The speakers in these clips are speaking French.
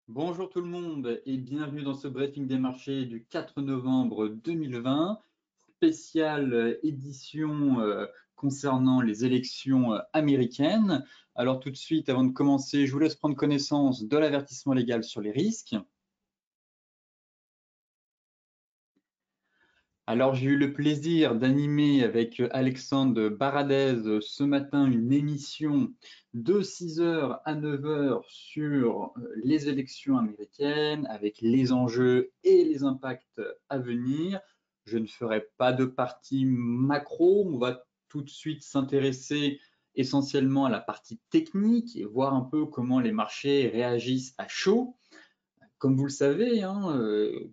Bonjour tout le monde et bienvenue dans ce briefing des marchés du 4 novembre 2020, spéciale édition concernant les élections américaines. Alors tout de suite, avant de commencer, je vous laisse prendre connaissance de l'avertissement légal sur les risques. Alors j'ai eu le plaisir d'animer avec Alexandre Baradez ce matin une émission de 6 heures à 9 heures sur les élections américaines avec les enjeux et les impacts à venir. Je ne ferai pas de partie macro, on va tout de suite s'intéresser essentiellement à la partie technique et voir un peu comment les marchés réagissent à chaud. Comme vous le savez, hein,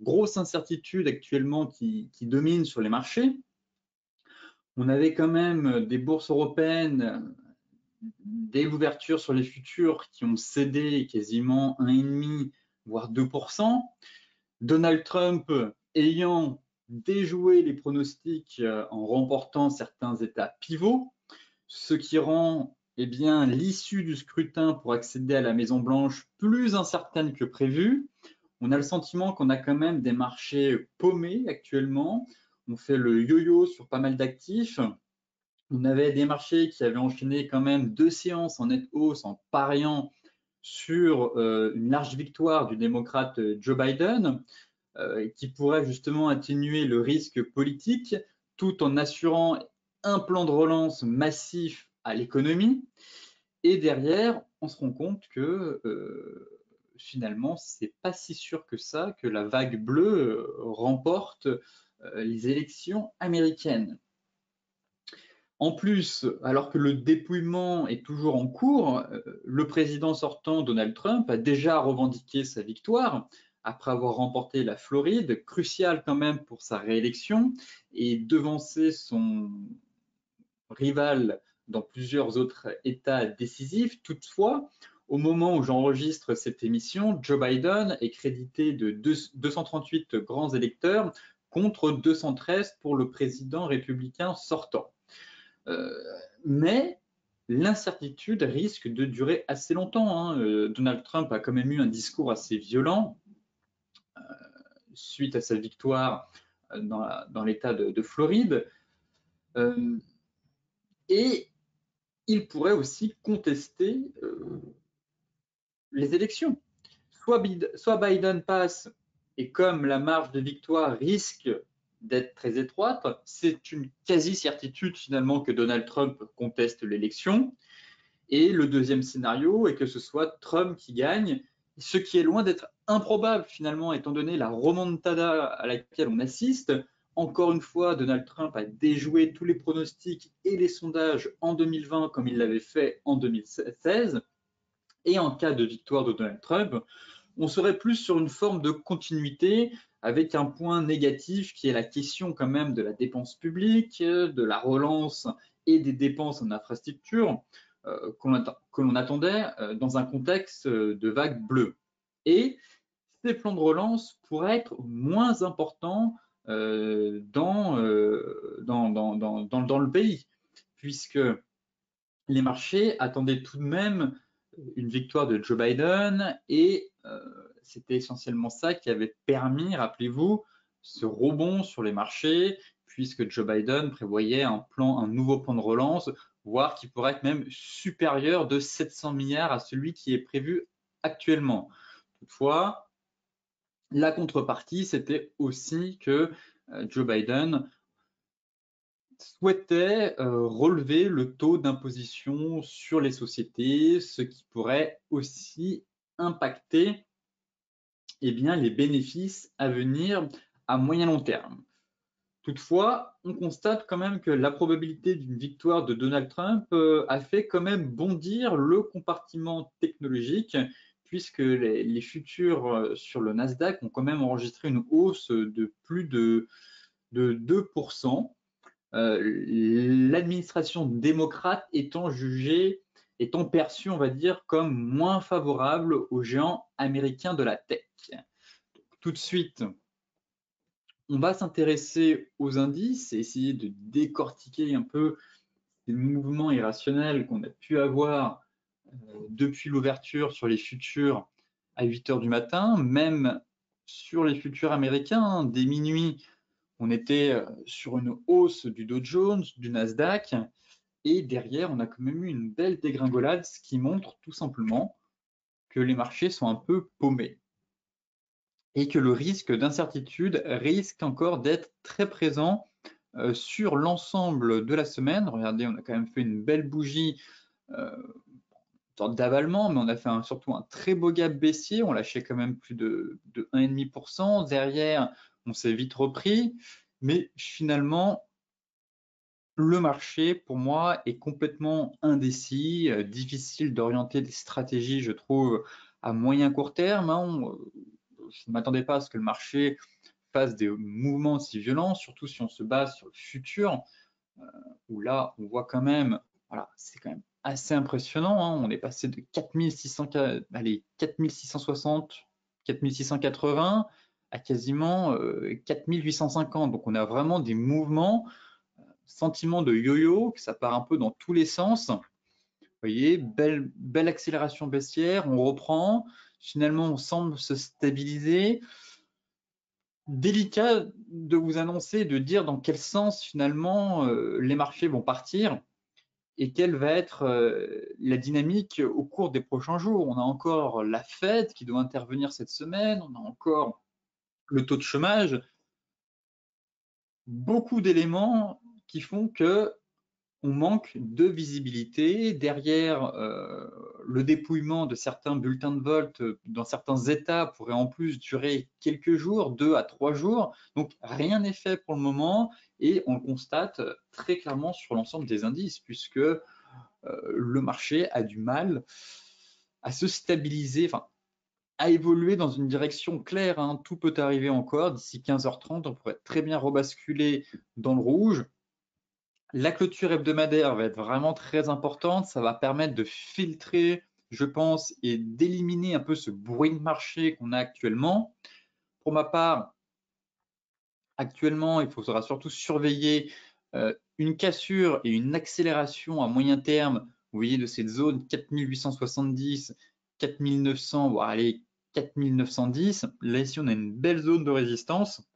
grosse incertitude actuellement qui domine sur les marchés. On avait quand même des bourses européennes dès l'ouverture sur les futurs qui ont cédé quasiment 1,5 voire 2%. Donald Trump ayant déjoué les pronostics en remportant certains États pivots, ce qui rend bien, l'issue du scrutin pour accéder à la Maison-Blanche plus incertaine que prévu. On a le sentiment qu'on a quand même des marchés paumés actuellement. On fait le yo-yo sur pas mal d'actifs. On avait des marchés qui avaient enchaîné quand même 2 séances en nette hausse en pariant sur une large victoire du démocrate Joe Biden, qui pourrait justement atténuer le risque politique tout en assurant un plan de relance massif à l'économie. Et derrière, on se rend compte que finalement, c'est pas si sûr que ça que la vague bleue remporte les élections américaines. En plus, alors que le dépouillement est toujours en cours, le président sortant, Donald Trump, a déjà revendiqué sa victoire après avoir remporté la Floride, cruciale quand même pour sa réélection, et devancé son rival dans plusieurs autres États décisifs. Toutefois, au moment où j'enregistre cette émission, Joe Biden est crédité de 238 grands électeurs contre 213 pour le président républicain sortant. Mais l'incertitude risque de durer assez longtemps. Donald Trump a quand même eu un discours assez violent suite à sa victoire dans l'État de Floride. Et il pourrait aussi contester les élections. Soit Biden passe, et comme la marge de victoire risque d'être très étroite, c'est une quasi-certitude finalement que Donald Trump conteste l'élection. Et le deuxième scénario est que ce soit Trump qui gagne, ce qui est loin d'être improbable finalement, étant donné la remontada à laquelle on assiste. Encore une fois, Donald Trump a déjoué tous les pronostics et les sondages en 2020 comme il l'avait fait en 2016. Et en cas de victoire de Donald Trump, on serait plus sur une forme de continuité avec un point négatif qui est la question quand même de la dépense publique, de la relance et des dépenses en infrastructure que l'on attendait dans un contexte de vague bleue. Et ces plans de relance pourraient être moins importants dans le pays, puisque les marchés attendaient tout de même une victoire de Joe Biden et c'était essentiellement ça qui avait permis, rappelez-vous, ce rebond sur les marchés, puisque Joe Biden prévoyait un nouveau plan de relance, voire qui pourrait être même supérieur de 700 milliards à celui qui est prévu actuellement. Toutefois, la contrepartie, c'était aussi que Joe Biden souhaitait relever le taux d'imposition sur les sociétés, ce qui pourrait aussi impacter les bénéfices à venir à moyen long terme. Toutefois, on constate quand même que la probabilité d'une victoire de Donald Trump a fait quand même bondir le compartiment technologique, puisque les futurs sur le Nasdaq ont quand même enregistré une hausse de plus de 2%. L'administration démocrate étant perçue, on va dire, comme moins favorable aux géants américains de la tech. Tout de suite, on va s'intéresser aux indices et essayer de décortiquer un peu les mouvements irrationnels qu'on a pu avoir depuis l'ouverture sur les futurs à 8 heures du matin, même sur les futurs américains, hein, dès minuit, on était sur une hausse du Dow Jones, du Nasdaq, et derrière, on a quand même eu une belle dégringolade, ce qui montre tout simplement que les marchés sont un peu paumés et que le risque d'incertitude risque encore d'être très présent sur l'ensemble de la semaine. Regardez, on a quand même fait une belle bougie, sorte d'avalement, mais on a fait surtout un très beau gap baissier. On lâchait quand même plus de 1,5%. Derrière, on s'est vite repris. Mais finalement, le marché, pour moi, est complètement indécis, difficile d'orienter des stratégies, je trouve, à moyen court terme. Hein. Je ne m'attendais pas à ce que le marché fasse des mouvements si violents, surtout si on se base sur le futur, où là, on voit quand même, voilà, c'est quand même assez impressionnant. Hein. On est passé de 4660, 4680 à quasiment 4850. Donc on a vraiment des mouvements, sentiment de yo-yo, que ça part un peu dans tous les sens. Vous voyez, belle accélération baissière, on reprend. Finalement, on semble se stabiliser. Délicat de vous annoncer, de dire dans quel sens finalement les marchés vont partir et quelle va être la dynamique au cours des prochains jours. On a encore la Fed qui doit intervenir cette semaine, on a encore le taux de chômage, beaucoup d'éléments qui font que on manque de visibilité. Derrière, le dépouillement de certains bulletins de vote dans certains États pourrait en plus durer quelques jours, 2 à 3 jours. Donc, rien n'est fait pour le moment et on le constate très clairement sur l'ensemble des indices puisque le marché a du mal à se stabiliser, enfin, à évoluer dans une direction claire. Hein. Tout peut arriver encore. D'ici 15h30, on pourrait très bien rebasculer dans le rouge. La clôture hebdomadaire va être vraiment très importante. Ça va permettre de filtrer, je pense, et d'éliminer un peu ce bruit de marché qu'on a actuellement. Pour ma part, actuellement, il faudra surtout surveiller une cassure et une accélération à moyen terme. Vous voyez, de cette zone 4870, 4900, voire allez, 4910. Là, ici, on a une belle zone de résistance,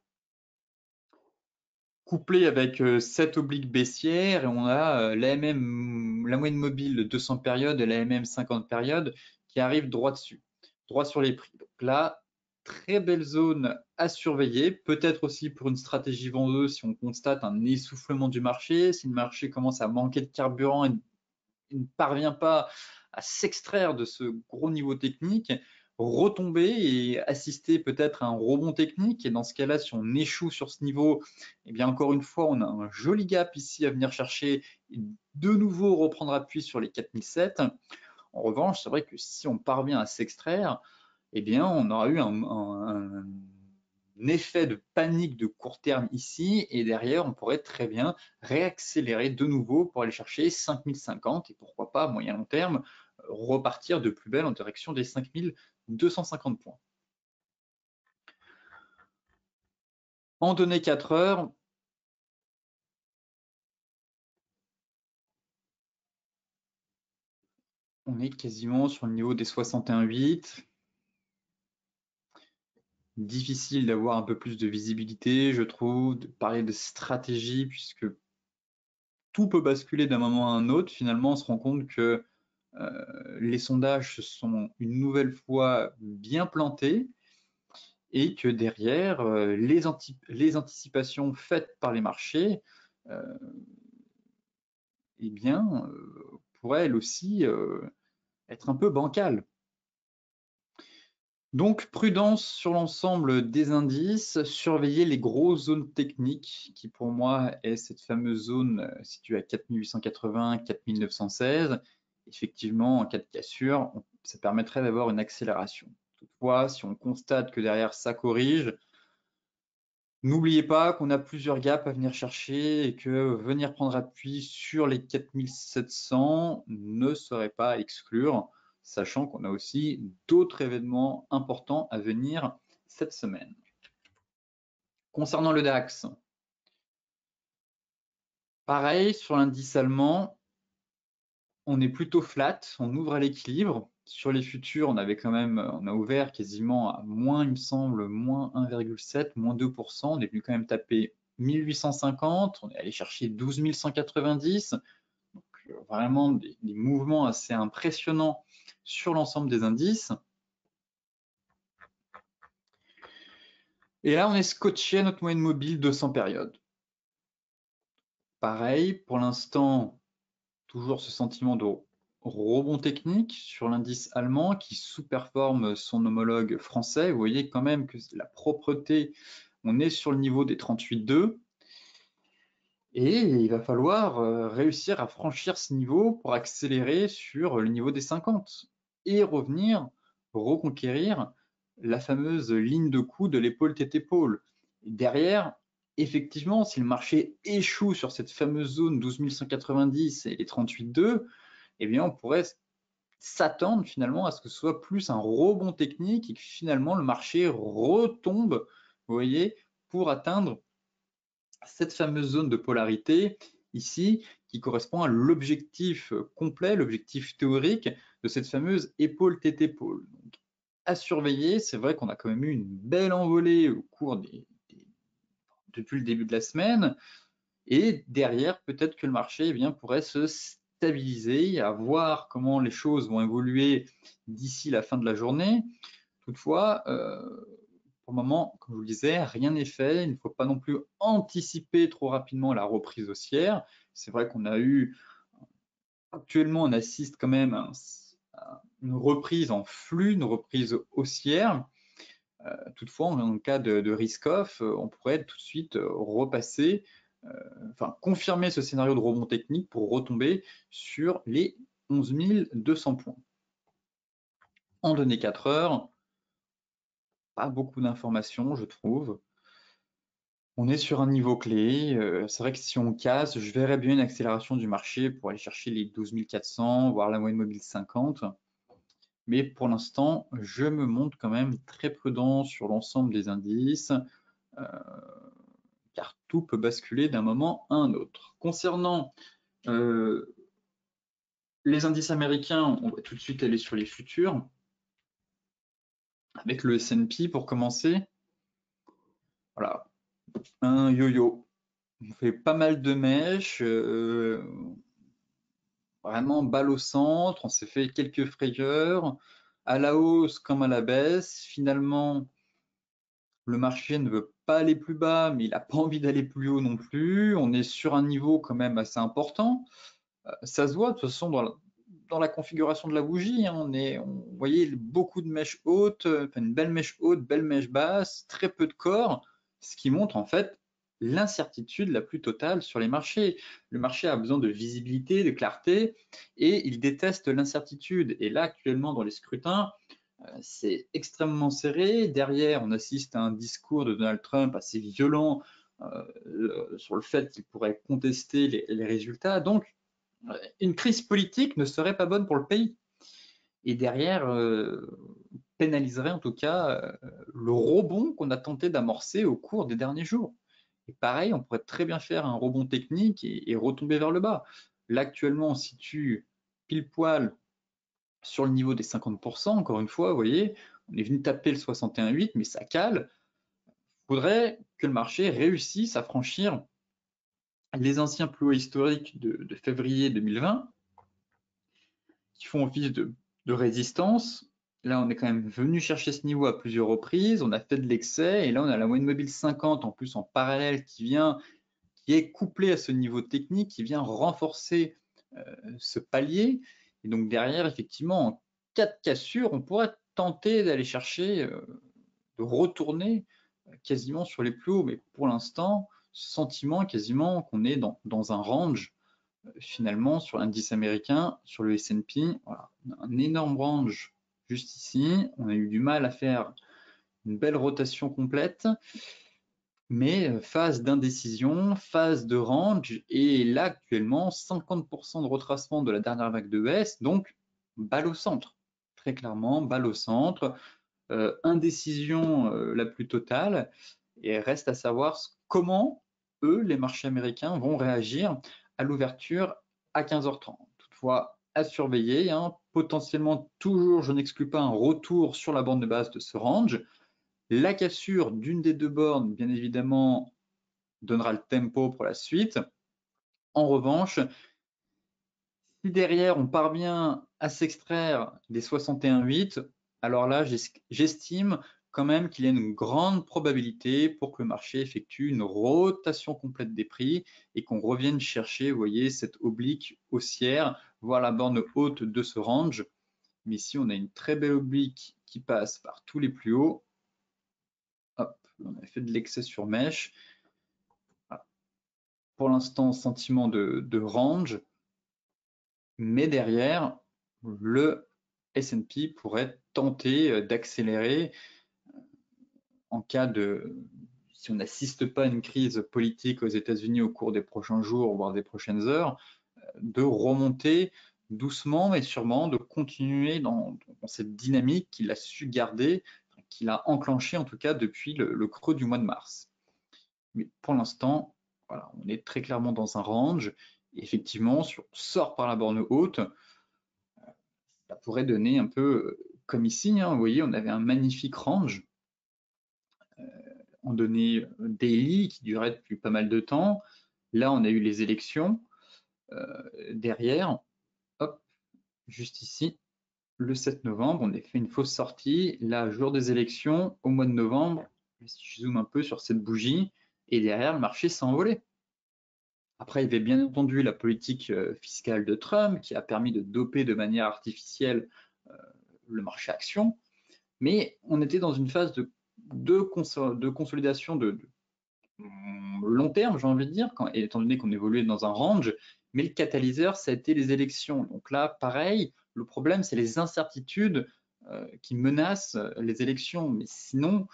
couplé avec cette oblique baissière, et on a l'AMM, la moyenne mobile de 200 périodes et l'AMM 50 périodes qui arrive droit dessus, droit sur les prix. Donc là, très belle zone à surveiller, peut-être aussi pour une stratégie vendeuse si on constate un essoufflement du marché, si le marché commence à manquer de carburant et ne parvient pas à s'extraire de ce gros niveau technique, retomber et assister peut-être à un rebond technique. Et dans ce cas-là, si on échoue sur ce niveau, eh bien encore une fois, on a un joli gap ici à venir chercher et de nouveau reprendre appui sur les 4007. En revanche, c'est vrai que si on parvient à s'extraire, eh bien, on aura eu un effet de panique de court terme ici, et derrière, on pourrait très bien réaccélérer de nouveau pour aller chercher 5050 et pourquoi pas à moyen long terme repartir de plus belle en direction des 5250 points. En données 4 heures, on est quasiment sur le niveau des 61,8. Difficile d'avoir un peu plus de visibilité, je trouve, de parler de stratégie, puisque tout peut basculer d'un moment à un autre. Finalement, on se rend compte que les sondages se sont une nouvelle fois bien plantés et que derrière, les anticipations faites par les marchés, eh bien, pourraient elles aussi être un peu bancales. Donc, prudence sur l'ensemble des indices, surveiller les grosses zones techniques qui, pour moi, est cette fameuse zone située à 4880, 4916. Effectivement, en cas de cassure, ça permettrait d'avoir une accélération. Toutefois, si on constate que derrière ça corrige, n'oubliez pas qu'on a plusieurs gaps à venir chercher et que venir prendre appui sur les 4700 ne serait pas à exclure, sachant qu'on a aussi d'autres événements importants à venir cette semaine. Concernant le DAX, pareil, sur l'indice allemand, on est plutôt flat, on ouvre à l'équilibre. Sur les futurs, on a ouvert quasiment à moins, il me semble, moins 1,7, moins 2%. On est venu quand même taper 1850, on est allé chercher 12 190. Donc, vraiment des mouvements assez impressionnants sur l'ensemble des indices. Et là, on est scotché à notre moyenne mobile 200 périodes. Pareil, pour l'instant, toujours ce sentiment de rebond technique sur l'indice allemand qui sous-performe son homologue français. Vous voyez quand même que la propreté, on est sur le niveau des 38,2 et il va falloir réussir à franchir ce niveau pour accélérer sur le niveau des 50 et revenir, reconquérir la fameuse ligne de coup de l'épaule tête épaule. Derrière, effectivement, si le marché échoue sur cette fameuse zone 12 190 et les 38,2, eh bien, on pourrait s'attendre finalement à ce que ce soit plus un rebond technique et que finalement le marché retombe, vous voyez, pour atteindre cette fameuse zone de polarité ici qui correspond à l'objectif complet, l'objectif théorique de cette fameuse épaule-tête-épaule. Donc, à surveiller, c'est vrai qu'on a quand même eu une belle envolée au cours depuis le début de la semaine, et derrière, peut-être que le marché eh bien, pourrait se stabiliser, à voir comment les choses vont évoluer d'ici la fin de la journée. Toutefois, pour le moment, comme je vous le disais, rien n'est fait. Il ne faut pas non plus anticiper trop rapidement la reprise haussière. C'est vrai qu'on a eu, actuellement, on assiste quand même à une reprise en flux, une reprise haussière. Toutefois, en cas de risk-off, on pourrait tout de suite repasser, enfin confirmer ce scénario de rebond technique pour retomber sur les 11 200 points. En données 4 heures, pas beaucoup d'informations, je trouve. On est sur un niveau clé. C'est vrai que si on casse, je verrais bien une accélération du marché pour aller chercher les 12 400, voire la moyenne mobile 50. Mais pour l'instant, je me montre quand même très prudent sur l'ensemble des indices, car tout peut basculer d'un moment à un autre. Concernant les indices américains, on va tout de suite aller sur les futurs, avec le S&P pour commencer. Voilà, un yo-yo. On fait pas mal de mèches, vraiment balle au centre, on s'est fait quelques frayeurs, à la hausse comme à la baisse. Finalement, le marché ne veut pas aller plus bas, mais il n'a pas envie d'aller plus haut non plus. On est sur un niveau quand même assez important. Ça se voit de toute façon dans la configuration de la bougie. Hein. Vous voyez beaucoup de mèches hautes, une belle mèche haute, belle mèche basse, très peu de corps, ce qui montre en fait l'incertitude la plus totale sur les marchés. Le marché a besoin de visibilité, de clarté, et il déteste l'incertitude. Et là, actuellement, dans les scrutins, c'est extrêmement serré. Derrière, on assiste à un discours de Donald Trump assez violent sur le fait qu'il pourrait contester les résultats. Donc, une crise politique ne serait pas bonne pour le pays. Et derrière, pénaliserait en tout cas le rebond qu'on a tenté d'amorcer au cours des derniers jours. Et pareil, on pourrait très bien faire un rebond technique et retomber vers le bas. Là, actuellement, on se situe pile poil sur le niveau des 50%, encore une fois, vous voyez, on est venu taper le 61,8, mais ça cale. Il faudrait que le marché réussisse à franchir les anciens plus hauts historiques de février 2020, qui font office de résistance. Là, on est quand même venu chercher ce niveau à plusieurs reprises, on a fait de l'excès, et là, on a la moyenne mobile 50 en plus en parallèle qui est couplé à ce niveau technique, qui vient renforcer ce palier. Et donc derrière, effectivement, en cas de cassure, on pourrait tenter d'aller chercher, de retourner quasiment sur les plus hauts. Mais pour l'instant, sentiment quasiment qu'on est dans un range finalement sur l'indice américain, sur le S&P. Voilà, un énorme range juste ici. On a eu du mal à faire une belle rotation complète. Mais phase d'indécision, phase de range, et là actuellement 50% de retracement de la dernière vague de baisse, donc balle au centre, très clairement balle au centre, indécision la plus totale, et reste à savoir comment eux, les marchés américains, vont réagir à l'ouverture à 15h30. Toutefois, à surveiller, hein, potentiellement toujours, je n'exclus pas un retour sur la borne de base de ce range. La cassure d'une des deux bornes, bien évidemment, donnera le tempo pour la suite. En revanche, si derrière on parvient à s'extraire des 61,8, alors là, j'estime quand même qu'il y a une grande probabilité pour que le marché effectue une rotation complète des prix et qu'on revienne chercher, vous voyez, cette oblique haussière, voire la borne haute de ce range. Mais ici, on a une très belle oblique qui passe par tous les plus hauts. Hop, on a fait de l'excès sur mèche. Voilà. Pour l'instant, sentiment de range. Mais derrière, le S&P pourrait tenter d'accélérer en cas de, si on n'assiste pas à une crise politique aux États-Unis au cours des prochains jours, voire des prochaines heures, de remonter doucement mais sûrement, de continuer dans cette dynamique qu'il a su garder, qu'il a enclenchée en tout cas depuis le creux du mois de mars. Mais pour l'instant, voilà, on est très clairement dans un range. Et effectivement, si on sort par la borne haute, ça pourrait donner un peu comme ici, hein, vous voyez, on avait un magnifique range en données daily qui durait depuis pas mal de temps. Là, on a eu les élections derrière. Hop, juste ici, le 7 novembre, on a fait une fausse sortie. Là, jour des élections, au mois de novembre, si je zoome un peu sur cette bougie, et derrière, le marché s'est envolé. Après, il y avait bien entendu la politique fiscale de Trump qui a permis de doper de manière artificielle le marché action, mais on était dans une phase de consolidation de long terme, j'ai envie de dire, étant donné qu'on évoluait dans un range, mais le catalyseur, ça a été les élections. Donc là, pareil, le problème, c'est les incertitudes qui menacent les élections. Mais sinon,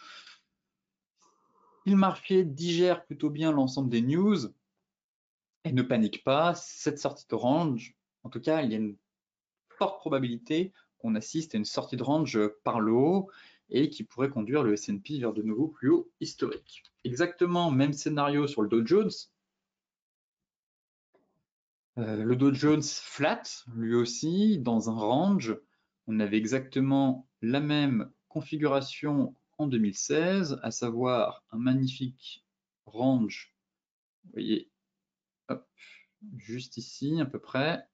si le marché digère plutôt bien l'ensemble des news et ne panique pas, cette sortie de range, en tout cas, il y a une forte probabilité qu'on assiste à une sortie de range par le haut et qui pourrait conduire le S&P vers de nouveaux plus hauts historiques. Exactement même scénario sur le Dow Jones. Le Dow Jones flat, lui aussi, dans un range. On avait exactement la même configuration en 2016, à savoir un magnifique range, vous voyez, hop, juste ici à peu près.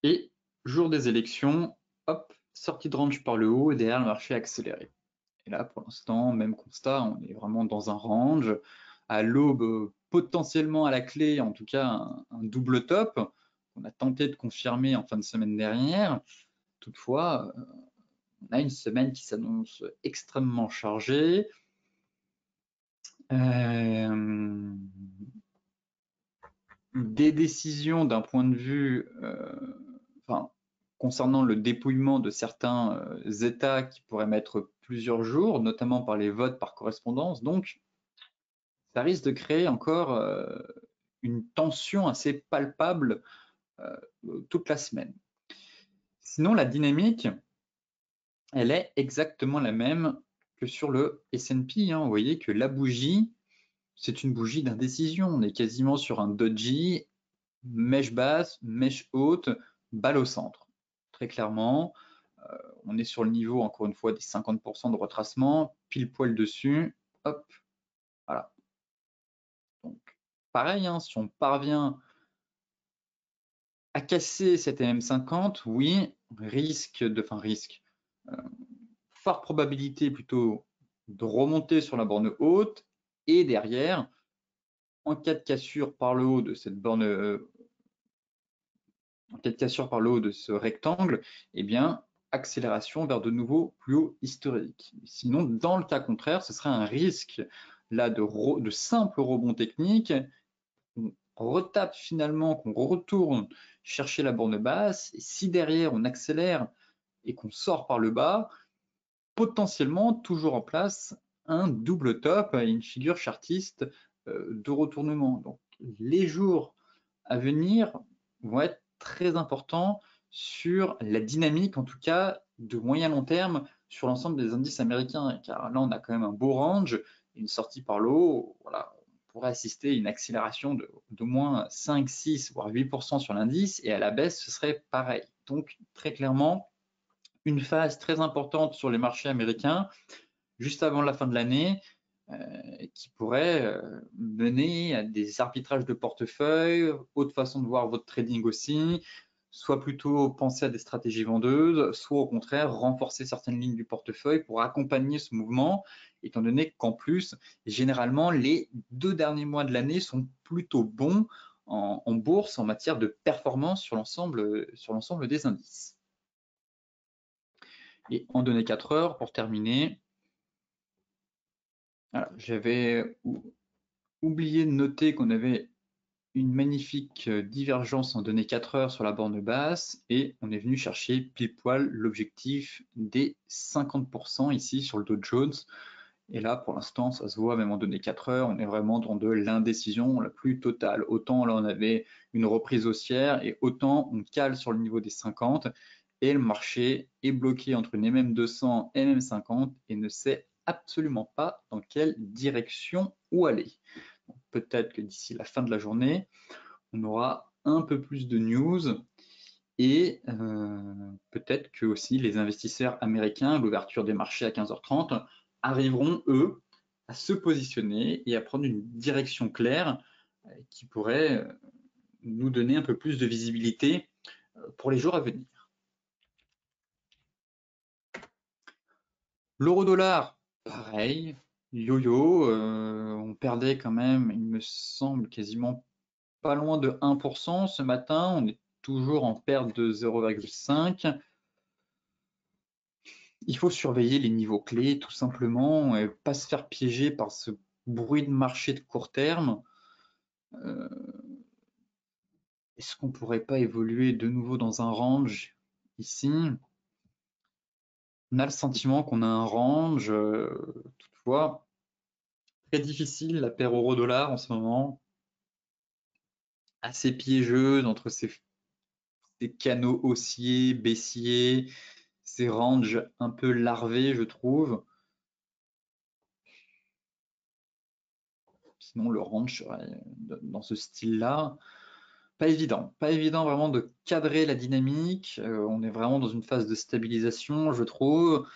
Et jour des élections, hop, sortie de range par le haut et derrière le marché accéléré. Et là, pour l'instant, même constat, on est vraiment dans un range. À l'aube, potentiellement à la clé, en tout cas, un double top qu'on a tenté de confirmer en fin de semaine dernière. Toutefois, on a une semaine qui s'annonce extrêmement chargée. Des décisions d'un point de vue, enfin, concernant le dépouillement de certains États qui pourraient mettre plusieurs jours, notamment par les votes par correspondance. Donc, ça risque de créer encore une tension assez palpable toute la semaine. Sinon, la dynamique, elle est exactement la même que sur le S&P. Hein. Vous voyez que la bougie, c'est une bougie d'indécision. On est quasiment sur un doji, mèche basse, mèche haute, balle au centre. Très clairement, on est sur le niveau, encore une fois, des 50% de retracement, pile poil dessus. Hop, voilà. Donc, pareil, hein, si on parvient à casser cette MM50, oui, risque, forte probabilité plutôt de remonter sur la borne haute et derrière, en cas de cassure par le haut de cette borne, en cas de cassure par le haut de ce rectangle, eh bien, accélération vers de nouveaux plus hauts historiques. Sinon, dans le cas contraire, ce serait un risque là de simple rebond technique. On retape finalement, qu'on retourne chercher la borne basse, et si derrière on accélère et qu'on sort par le bas, potentiellement toujours en place un double top et une figure chartiste de retournement. Donc les jours à venir vont être très importants sur la dynamique, en tout cas de moyen long terme, sur l'ensemble des indices américains, car là on a quand même un beau range, une sortie par le haut, voilà, on pourrait assister à une accélération d'au moins 5, 6, voire 8% sur l'indice, et à la baisse ce serait pareil. Donc, très clairement, une phase très importante sur les marchés américains, juste avant la fin de l'année, qui pourrait mener à des arbitrages de portefeuille, autre façon de voir votre trading aussi, soit plutôt penser à des stratégies vendeuses, soit au contraire renforcer certaines lignes du portefeuille pour accompagner ce mouvement, étant donné qu'en plus, généralement, les 2 derniers mois de l'année sont plutôt bons en bourse en matière de performance sur l'ensemble des indices. Et en données 4 heures, pour terminer, j'avais oublié de noter qu'on avait une magnifique divergence en données 4 heures sur la borne basse et on est venu chercher pile poil l'objectif des 50% ici sur le Dow Jones. Et là, pour l'instant, ça se voit même en données 4 heures, on est vraiment dans de l'indécision la plus totale. Autant là, on avait une reprise haussière et autant on cale sur le niveau des 50 et le marché est bloqué entre une MM200 et MM50 et ne sait absolument pas dans quelle direction où aller. Peut-être que d'ici la fin de la journée, on aura un peu plus de news et peut-être que aussi les investisseurs américains, à l'ouverture des marchés à 15h30, arriveront, eux, à se positionner et à prendre une direction claire qui pourrait nous donner un peu plus de visibilité pour les jours à venir. L'euro-dollar, pareil, yo-yo, on perdait quand même, il me semble, quasiment pas loin de 1% ce matin, on est toujours en perte de 0,5. Il faut surveiller les niveaux clés tout simplement et pas se faire piéger par ce bruit de marché de court terme. Est-ce qu'on pourrait pas évoluer de nouveau dans un range ici? On a le sentiment qu'on a un range, toutefois, très difficile la paire euro-dollar en ce moment, assez piégeuse entre ces canaux haussiers, baissiers, ces ranges un peu larvés, je trouve. Sinon, le range serait dans ce style-là. Pas évident vraiment de cadrer la dynamique. On est vraiment dans une phase de stabilisation, je trouve.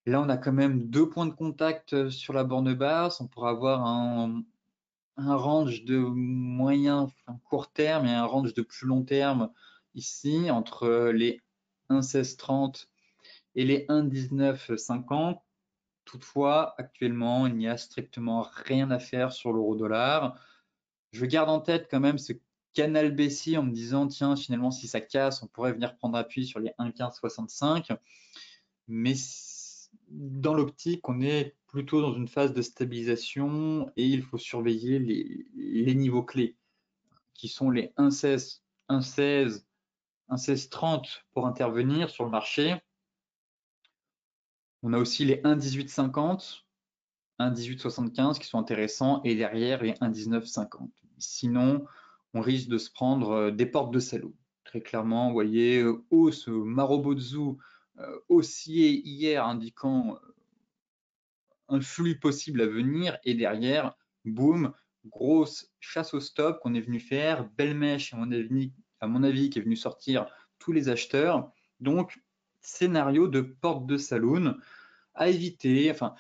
Là, on a quand même 2 points de contact sur la borne basse. On pourra avoir un range de moyen, enfin, court terme et un range de plus long terme ici, entre les 1,1630 et les 1,1950. Toutefois, actuellement, il n'y a strictement rien à faire sur l'euro-dollar. Je garde en tête quand même ce canal baissier en me disant, tiens, finalement, si ça casse, on pourrait venir prendre appui sur les 1,1565. Mais dans l'optique, on est plutôt dans une phase de stabilisation et il faut surveiller les niveaux clés qui sont les 1,16, 1,16, 1,1630 pour intervenir sur le marché. On a aussi les 1,1850, 1,1875 qui sont intéressants et derrière les 1,1950. Sinon, on risque de se prendre des portes de salaud. Très clairement, vous voyez, hausse Marubozu haussier hier indiquant un flux possible à venir et derrière, boum, grosse chasse au stop qu'on est venu faire, belle mèche à mon avis qui est venu sortir tous les acheteurs. Donc, scénario de porte de saloon à éviter, enfin,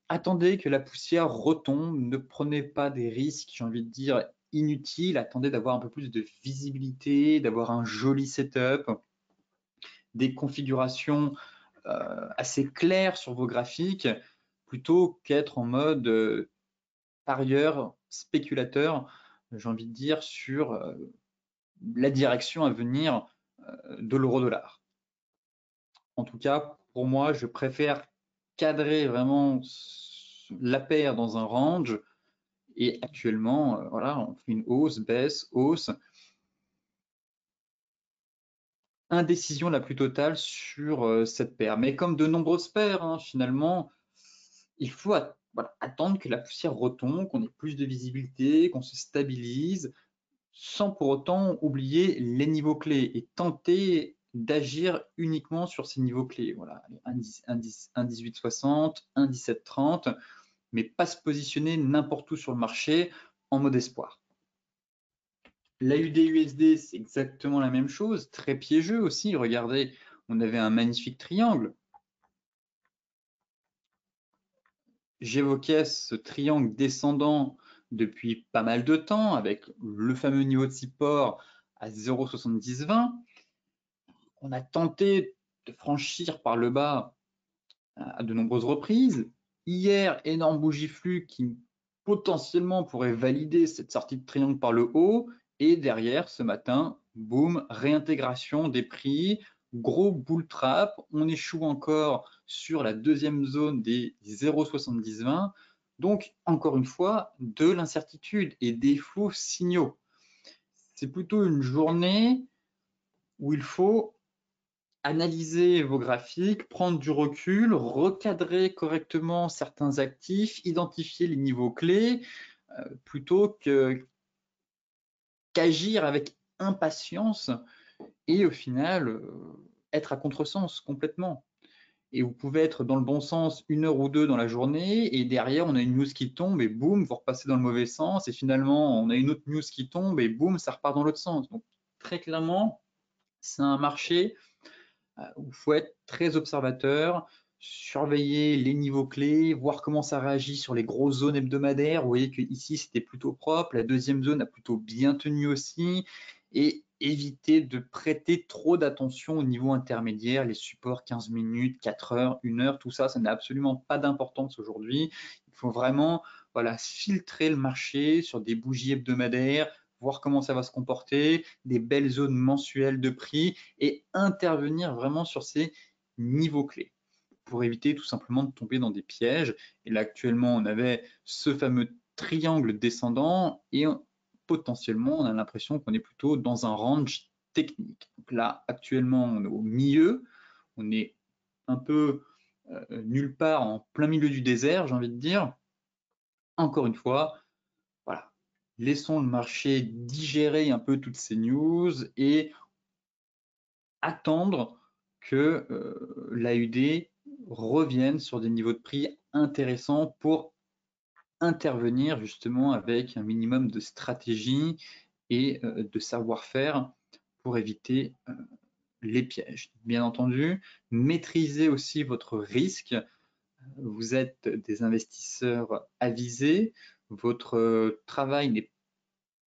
attendez que la poussière retombe, ne prenez pas des risques, j'ai envie de dire, inutiles, attendez d'avoir un peu plus de visibilité, d'avoir un joli setup, des configurations assez claires sur vos graphiques, plutôt qu'être en mode parieur, spéculateur, j'ai envie de dire, sur la direction à venir de l'euro-dollar. En tout cas, pour moi, je préfère cadrer vraiment la paire dans un range. Et actuellement, voilà, on fait une hausse, baisse, hausse. Indécision la plus totale sur cette paire. Mais comme de nombreuses paires, hein, finalement, il faut voilà, attendre que la poussière retombe, qu'on ait plus de visibilité, qu'on se stabilise, sans pour autant oublier les niveaux clés et tenter d'agir uniquement sur ces niveaux clés. Voilà, 1,1860, 1,1730, mais pas se positionner n'importe où sur le marché en mode espoir. L'AUD-USD, c'est exactement la même chose, très piégeux aussi. Regardez, on avait un magnifique triangle. J'évoquais ce triangle descendant depuis pas mal de temps avec le fameux niveau de support à 0,7020. On a tenté de franchir par le bas à de nombreuses reprises. Hier, énorme bougie flux qui potentiellement pourrait valider cette sortie de triangle par le haut. Et derrière, ce matin, boum, réintégration des prix, gros bull trap. On échoue encore sur la deuxième zone des 0,7020. Donc, encore une fois, de l'incertitude et des faux signaux. C'est plutôt une journée où il faut analyser vos graphiques, prendre du recul, recadrer correctement certains actifs, identifier les niveaux clés, plutôt qu'agir avec impatience et au final être à contresens complètement. Et vous pouvez être dans le bon sens 1 heure ou 2 dans la journée et derrière on a une news qui tombe et boum, vous repassez dans le mauvais sens et finalement on a une autre news qui tombe et boum, ça repart dans l'autre sens. Donc très clairement, c'est un marché où il faut être très observateur, surveiller les niveaux clés, voir comment ça réagit sur les grosses zones hebdomadaires. Vous voyez qu'ici, c'était plutôt propre. La deuxième zone a plutôt bien tenu aussi. Et éviter de prêter trop d'attention au niveau intermédiaire, les supports 15 minutes, 4 heures, 1 heure, tout ça, ça n'a absolument pas d'importance aujourd'hui. Il faut vraiment filtrer le marché sur des bougies hebdomadaires, voir comment ça va se comporter, des belles zones mensuelles de prix et intervenir vraiment sur ces niveaux clés pour éviter tout simplement de tomber dans des pièges. Et là, actuellement, on avait ce fameux triangle descendant et potentiellement, on a l'impression qu'on est plutôt dans un range technique. Donc là, actuellement, on est au milieu, on est un peu nulle part en plein milieu du désert, j'ai envie de dire. Encore une fois, voilà, laissons le marché digérer un peu toutes ces news et attendre que l'AUD revienne sur des niveaux de prix intéressants pour intervenir justement avec un minimum de stratégie et de savoir-faire pour éviter les pièges. Bien entendu, maîtrisez aussi votre risque. Vous êtes des investisseurs avisés. Votre travail n'est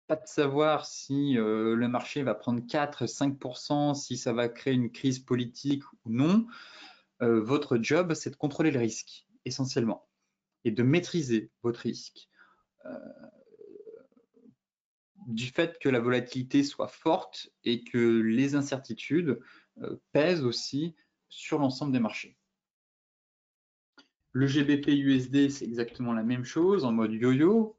pas de savoir si le marché va prendre 4-5%, si ça va créer une crise politique ou non. Votre job, c'est de contrôler le risque, essentiellement, et de maîtriser votre risque. Du fait que la volatilité soit forte et que les incertitudes pèsent aussi sur l'ensemble des marchés. Le GBP-USD, c'est exactement la même chose, en mode yo-yo.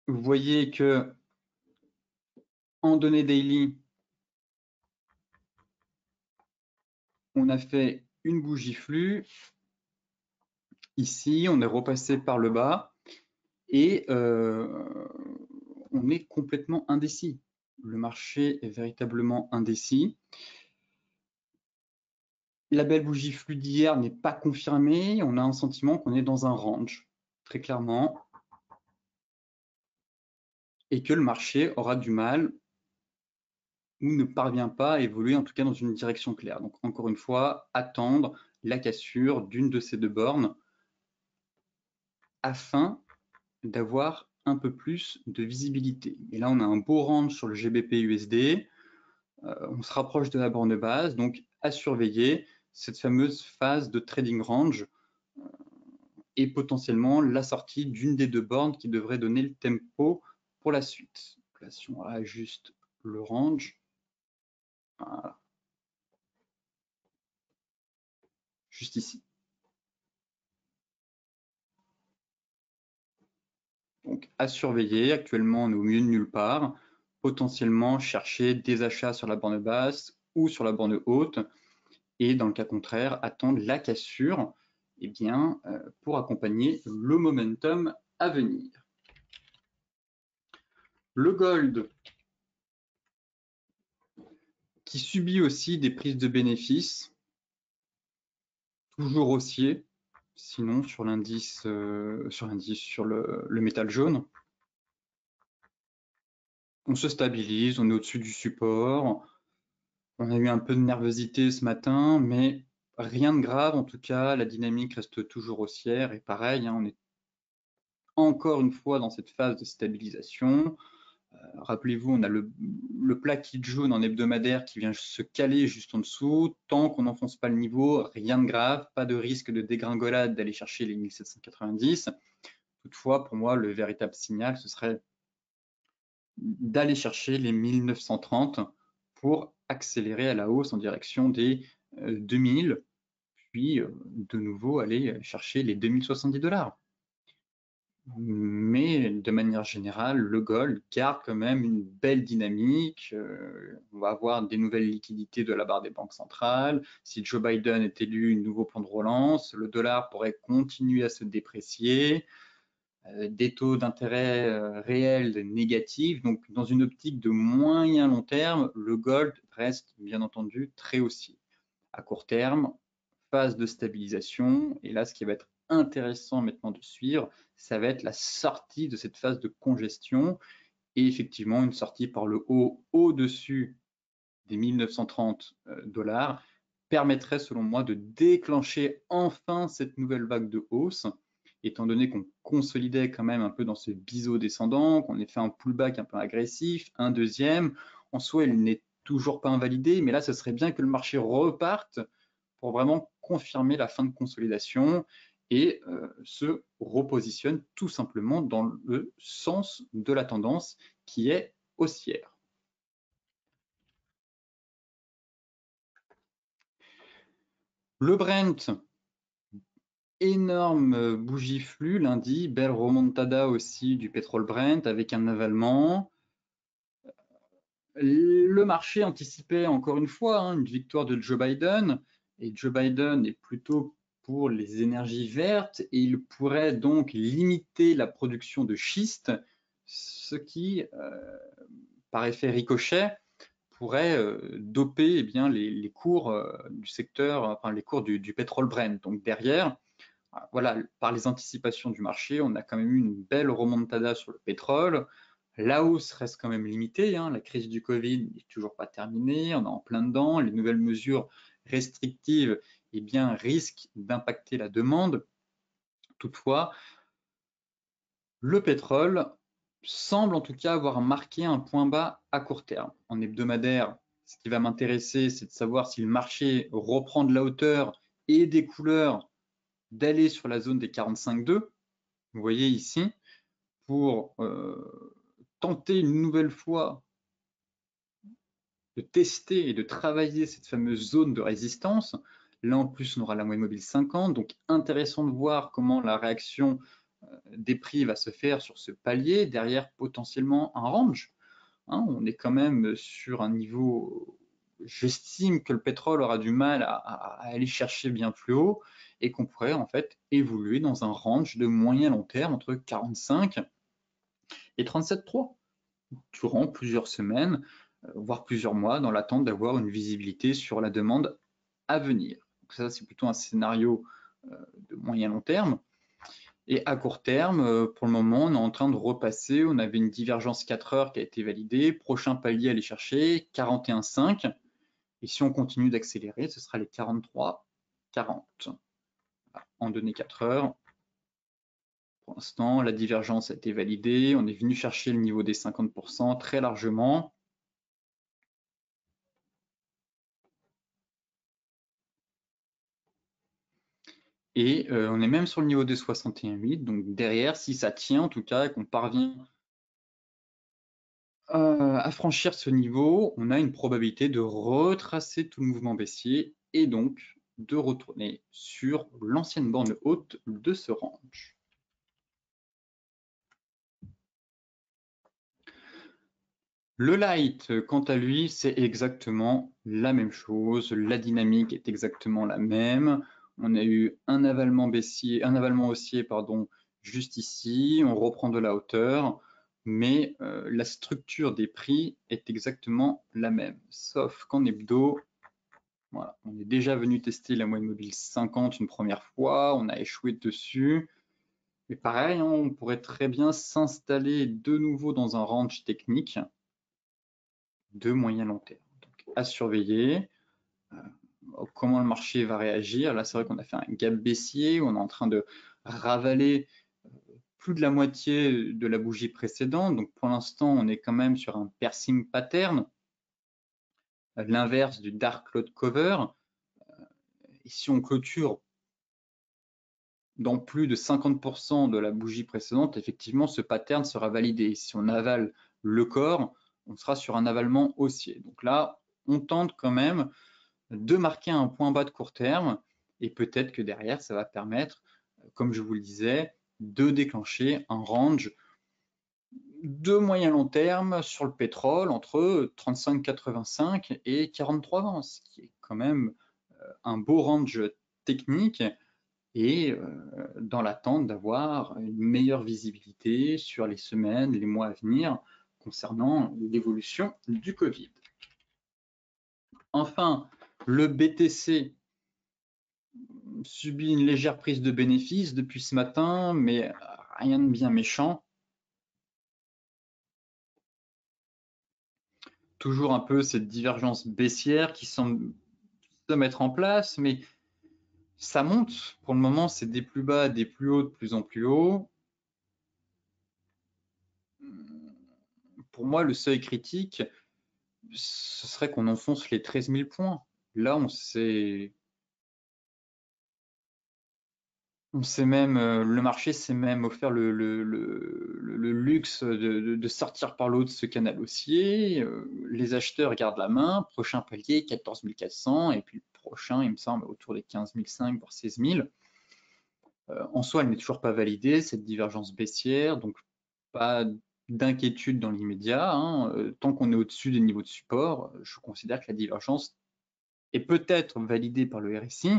Vous voyez que en données daily, on a fait une bougie flux. Ici, on est repassé par le bas et on est complètement indécis. Le marché est véritablement indécis. La belle bougie flux d'hier n'est pas confirmée. On a un sentiment qu'on est dans un range, très clairement, et que le marché aura du mal ou ne parvient pas à évoluer, en tout cas dans une direction claire. Donc encore une fois, attendre la cassure d'une de ces deux bornes afin d'avoir un peu plus de visibilité. Et là, on a un beau range sur le GBP-USD. On se rapproche de la borne basse, donc à surveiller cette fameuse phase de trading range et potentiellement la sortie d'une des deux bornes qui devrait donner le tempo pour la suite. Donc là, si on ajuste le range, voilà, juste ici. Donc à surveiller, actuellement on est au milieu de nulle part, potentiellement chercher des achats sur la borne basse ou sur la borne haute, et dans le cas contraire, attendre la cassure pour accompagner le momentum à venir. Le gold, qui subit aussi des prises de bénéfices, toujours haussier, sinon sur l'indice, sur le métal jaune. on se stabilise, on est au-dessus du support. On a eu un peu de nervosité ce matin, mais rien de grave en tout cas. La dynamique reste toujours haussière et pareil, hein, on est encore une fois dans cette phase de stabilisation. Rappelez-vous, on a le plaquage jaune en hebdomadaire qui vient se caler juste en dessous. Tant qu'on n'enfonce pas le niveau, rien de grave, pas de risque de dégringolade d'aller chercher les 1790. Toutefois, pour moi, le véritable signal, ce serait d'aller chercher les 1930 pour accélérer à la hausse en direction des 2000, puis de nouveau aller chercher les 2070 $. Mais de manière générale, le gold garde quand même une belle dynamique. On va avoir des nouvelles liquidités de la part des banques centrales. Si Joe Biden est élu, un nouveau plan de relance, le dollar pourrait continuer à se déprécier. Des taux d'intérêt réels négatifs. Donc, dans une optique de moyen long terme, le gold reste bien entendu très haussier. À court terme, phase de stabilisation. Et là, ce qui va être intéressant maintenant de suivre, ça va être la sortie de cette phase de congestion et effectivement une sortie par le haut au-dessus des 1930 $ permettrait selon moi de déclencher enfin cette nouvelle vague de hausse, étant donné qu'on consolidait quand même un peu dans ce biseau descendant, qu'on ait fait un pullback un peu agressif, un deuxième. En soi, il n'est toujours pas invalidé, mais là, ce serait bien que le marché reparte pour vraiment confirmer la fin de consolidation et se repositionne tout simplement dans le sens de la tendance qui est haussière. Le Brent, énorme bougie flux lundi, belle remontada aussi du pétrole Brent avec un avalement. Le marché anticipait encore une fois une victoire de Joe Biden, et Joe Biden est plutôt pour les énergies vertes et il pourrait donc limiter la production de schiste, ce qui, par effet ricochet, pourrait doper les cours du secteur, enfin les cours du pétrole Brent. Donc derrière, voilà, par les anticipations du marché, on a quand même eu une belle remontada sur le pétrole. La hausse reste quand même limitée, hein. La crise du Covid n'est toujours pas terminée, on est en plein dedans. Les nouvelles mesures restrictives risquent d'impacter la demande. Toutefois, le pétrole semble en tout cas avoir marqué un point bas à court terme. En hebdomadaire, ce qui va m'intéresser, c'est de savoir si le marché reprend de la hauteur et des couleurs d'aller sur la zone des 45,2. Vous voyez ici, pour tenter une nouvelle fois de tester et de travailler cette fameuse zone de résistance. Là, en plus, on aura la moyenne mobile 50, donc intéressant de voir comment la réaction des prix va se faire sur ce palier, derrière potentiellement un range. Hein, on est quand même sur un niveau, j'estime que le pétrole aura du mal à aller chercher bien plus haut et qu'on pourrait en fait évoluer dans un range de moyen long terme entre 45 et 37,3 durant plusieurs semaines, voire plusieurs mois, dans l'attente d'avoir une visibilité sur la demande à venir. Donc ça, c'est plutôt un scénario de moyen long terme. Et à court terme, pour le moment, on est en train de repasser. On avait une divergence 4 heures qui a été validée. Prochain palier à aller chercher, 41,5. Et si on continue d'accélérer, ce sera les 43,40 en données 4 heures. Pour l'instant, la divergence a été validée. On est venu chercher le niveau des 50% très largement. Et on est même sur le niveau des 61,8. Donc derrière, si ça tient en tout cas et qu'on parvient à franchir ce niveau, on a une probabilité de retracer tout le mouvement baissier et donc de retourner sur l'ancienne borne haute de ce range. Le light, quant à lui, c'est exactement la même chose. La dynamique est exactement la même. On a eu un avalement haussier, juste ici. On reprend de la hauteur, mais la structure des prix est exactement la même. Sauf qu'en hebdo, voilà, on est déjà venu tester la moyenne mobile 50 une première fois. On a échoué dessus. Mais pareil, hein, on pourrait très bien s'installer de nouveau dans un range technique de moyen long terme. Donc, à surveiller. Comment le marché va réagir. Là, c'est vrai qu'on a fait un gap baissier, on est en train de ravaler plus de la moitié de la bougie précédente. Donc, pour l'instant, on est quand même sur un piercing pattern, l'inverse du dark cloud cover. Et si on clôture dans plus de 50% de la bougie précédente, effectivement, ce pattern sera validé. Si on avale le corps, on sera sur un avalement haussier. Donc là, on tente quand même de marquer un point bas de court terme et peut-être que derrière, ça va permettre, comme je vous le disais, de déclencher un range de moyen long terme sur le pétrole entre 35,85 et 43,20, ce qui est quand même un beau range technique et dans l'attente d'avoir une meilleure visibilité sur les semaines, les mois à venir concernant l'évolution du Covid. Enfin, le BTC subit une légère prise de bénéfice depuis ce matin, mais rien de bien méchant. Toujours un peu cette divergence baissière qui semble se mettre en place, mais ça monte. Pour le moment, c'est des plus bas, des plus hauts, de plus en plus haut. Pour moi, le seuil critique, ce serait qu'on enfonce les 13 000 points. Là, on s'est même, le marché s'est même offert le luxe de sortir par le haut de ce canal haussier. Les acheteurs gardent la main. Prochain palier, 14 400. Et puis le prochain, il me semble, autour des 15 500, voire 16 000. En soi, elle n'est toujours pas validée, cette divergence baissière. Donc, pas d'inquiétude dans l'immédiat. Tant qu'on est au-dessus des niveaux de support, je considère que la divergence est peut-être validée par le RSI,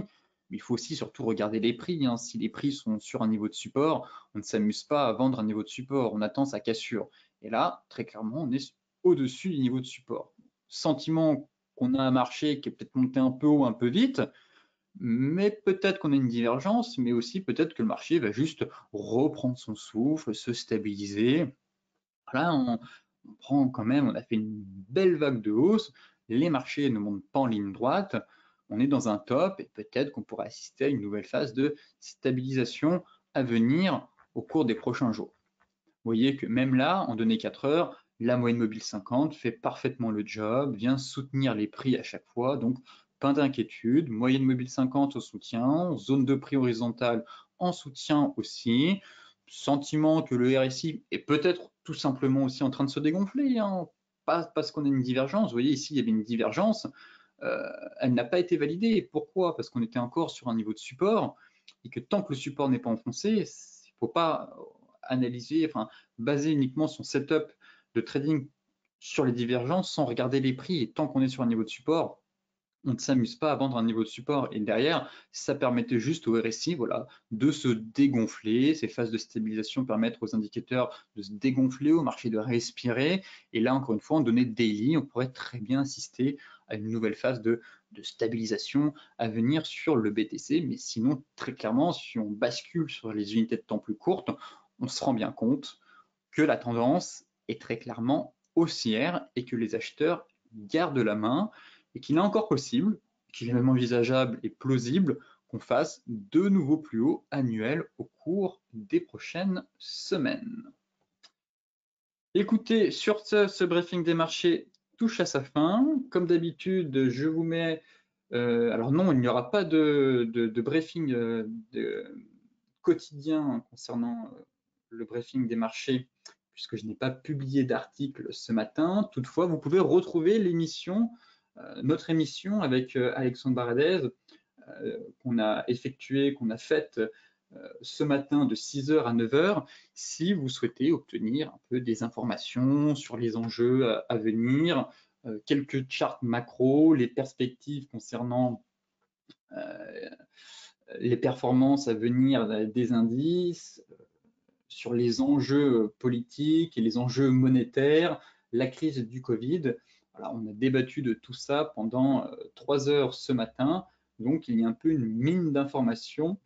mais il faut aussi surtout regarder les prix. Si les prix sont sur un niveau de support, on ne s'amuse pas à vendre un niveau de support, on attend sa cassure. Et là, très clairement, on est au-dessus du niveau de support. Sentiment qu'on a un marché qui est peut-être monté un peu haut, un peu vite, mais peut-être qu'on a une divergence, mais aussi peut-être que le marché va juste reprendre son souffle, se stabiliser. Là, on prend quand même, on a fait une belle vague de hausse, les marchés ne montent pas en ligne droite, on est dans un top et peut-être qu'on pourrait assister à une nouvelle phase de stabilisation à venir au cours des prochains jours. Vous voyez que même là, en données 4 heures, la moyenne mobile 50 fait parfaitement le job, vient soutenir les prix à chaque fois, donc pas d'inquiétude. Moyenne mobile 50 au soutien, zone de prix horizontale en soutien aussi. Sentiment que le RSI est peut-être tout simplement aussi en train de se dégonfler, pas parce qu'on a une divergence. Vous voyez ici, il y avait une divergence, elle n'a pas été validée. Pourquoi? Parce qu'on était encore sur un niveau de support et que tant que le support n'est pas enfoncé, il ne faut pas analyser, enfin, baser uniquement son setup de trading sur les divergences sans regarder les prix. Et tant qu'on est sur un niveau de support, on ne s'amuse pas à vendre un niveau de support. Et derrière, ça permettait juste au RSI voilà, de se dégonfler. Ces phases de stabilisation permettent aux indicateurs de se dégonfler, au marché de respirer. Et là, encore une fois, en données daily, on pourrait très bien assister à une nouvelle phase de stabilisation à venir sur le BTC. Mais sinon, très clairement, si on bascule sur les unités de temps plus courtes, on se rend bien compte que la tendance est très clairement haussière et que les acheteurs gardent la main et qu'il est encore possible, qu'il est même envisageable et plausible qu'on fasse de nouveaux plus hauts annuels au cours des prochaines semaines. Écoutez, sur ce briefing des marchés touche à sa fin. Comme d'habitude, je vous mets... alors non, il n'y aura pas de briefing quotidien concernant le briefing des marchés, puisque je n'ai pas publié d'article ce matin. Toutefois, vous pouvez retrouver l'émission, notre émission avec Alexandre Baradez, qu'on a effectuée, qu'on a faite ce matin de 6 h à 9 h, si vous souhaitez obtenir un peu des informations sur les enjeux à venir, quelques charts macro, les perspectives concernant les performances à venir des indices, sur les enjeux politiques et les enjeux monétaires, la crise du Covid. Voilà, on a débattu de tout ça pendant 3 heures ce matin, donc il y a un peu une mine d'informations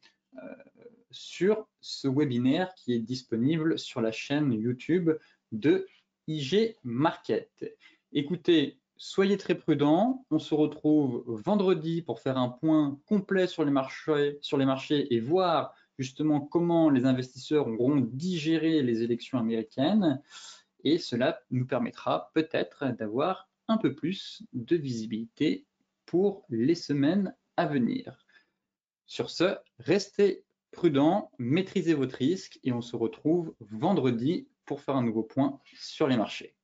sur ce webinaire qui est disponible sur la chaîne YouTube de IG Market. Écoutez, soyez très prudents. On se retrouve vendredi pour faire un point complet sur les marchés et voir justement comment les investisseurs auront digéré les élections américaines. Et cela nous permettra peut-être d'avoir un peu plus de visibilité pour les semaines à venir. Sur ce, restez prudents, maîtrisez votre risque et on se retrouve vendredi pour faire un nouveau point sur les marchés.